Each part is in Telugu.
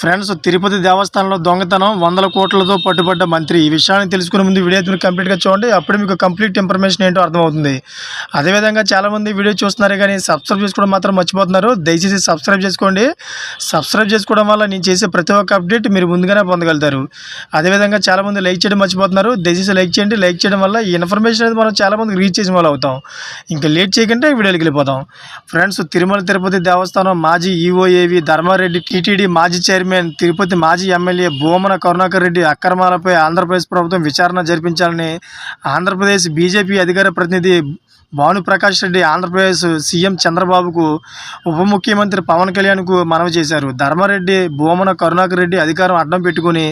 ఫ్రెండ్స్, తిరుపతి దేవస్థానంలో దొంగతనం 100 కోట్లతో పట్టుబడ్డ మంత్రి. ఈ విషయాన్ని తెలుసుకునే ముందు వీడియో అయితే కంప్లీట్గా చూడండి. అప్పుడే మీకు కంప్లీట్ ఇన్ఫర్మేషన్ ఏంటో అర్థమవుతుంది. అదేవిధంగా చాలామంది వీడియో చూస్తున్నారు కానీ సబ్స్క్రైబ్ చేసుకోవడం మాత్రం మర్చిపోతున్నారు. దయచేసి సబ్స్క్రైబ్ చేసుకోండి. సబ్స్క్రైబ్ చేసుకోవడం వల్ల నేను చేసే ప్రతి ఒక్క అప్డేట్ మీరు ముందుగానే పొందగలుగుతారు. అదేవిధంగా చాలామంది లైక్ చేయడం మర్చిపోతున్నారు. దయచేసి లైక్ చేయండి. లైక్ చేయడం వల్ల ఈ ఇన్ఫర్మేషన్ అనేది మనం చాలామందికి రీచ్ చేసిన వాళ్ళు అవుతాం. ఇంకా లేట్ చేయకుండా వీడియోకి వెళ్ళిపోతాం. ఫ్రెండ్స్, తిరుమల తిరుపతి దేవస్థానం మాజీ ఈఓఏవి ధర్మారెడ్డి, టీటీడీ మాజీ చైర్మన్, తిరుపతి మాజీ ఎమ్మెల్యే భూమన కరుణాకర్ రెడ్డి అక్రమాలపై ఆంధ్రప్రదేశ్ ప్రభుత్వం విచారణ జరిపించాలని ఆంధ్రప్రదేశ్ బీజేపీ అధికార ప్రతినిధి భానుప్రకాష్ రెడ్డి ఆంధ్రప్రదేశ్ సీఎం చంద్రబాబుకు, ఉప ముఖ్యమంత్రి పవన్ కళ్యాణ్కు మనవి చేశారు. ధర్మారెడ్డి, భూమన కరుణాకర్ రెడ్డి అధికారం అడ్డం పెట్టుకుని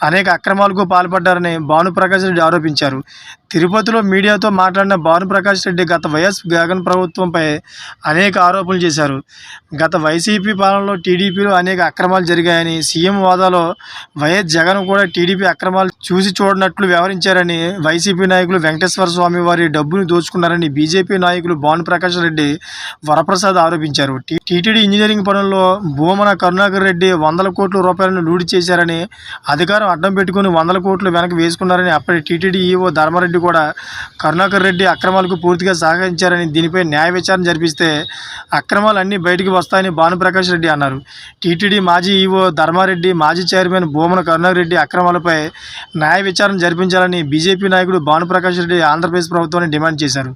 అనేక అక్రమాలకు పాల్పడ్డారని భానుప్రకాష్ రెడ్డి ఆరోపించారు. తిరుపతిలో మీడియాతో మాట్లాడిన భానుప్రకాష్ రెడ్డి గత వైఎస్ జగన్ ప్రభుత్వంపై అనేక ఆరోపణలు చేశారు. గత వైసీపీ పాలనలో టీడీపీలో అనేక అక్రమాలు జరిగాయని, సీఎం హోదాలో వైఎస్ జగన్ కూడా టీడీపీ అక్రమాలు చూసి చూడనట్లు వ్యవహరించారని, వైసీపీ నాయకులు వెంకటేశ్వర స్వామి వారి డబ్బును దోచుకున్నారని బీజేపీ నాయకులు భానుప్రకాష్ రెడ్డి, వరప్రసాద్ ఆరోపించారు. టీటీడీ ఇంజనీరింగ్ పనుల్లో భూమన కరుణాకర్ రెడ్డి 100 కోట్ల రూపాయలను లూడి చేశారని, అధికారం అడ్డం పెట్టుకుని 100 కోట్లు వెనక్కి వేసుకున్నారని, అప్పటి టీటీడీ ఈవో ధర్మారెడ్డి కూడా కరుణాకర్ రెడ్డి అక్రమాలకు పూర్తిగా సహకరించారని, దీనిపై న్యాయ విచారణ జరిపిస్తే అక్రమాలు అన్నీ బయటికి వస్తాయని భానుప్రకాష్ రెడ్డి అన్నారు. టీటీడీ మాజీ ఈవో ధర్మారెడ్డి, మాజీ చైర్మన్ భూమన కరుణాకర్ రెడ్డి అక్రమాలపై న్యాయ విచారణ జరిపించాలని బీజేపీ నాయకుడు భానుప్రకాష్ రెడ్డి ఆంధ్రప్రదేశ్ ప్రభుత్వాన్ని డిమాండ్ చేశారు.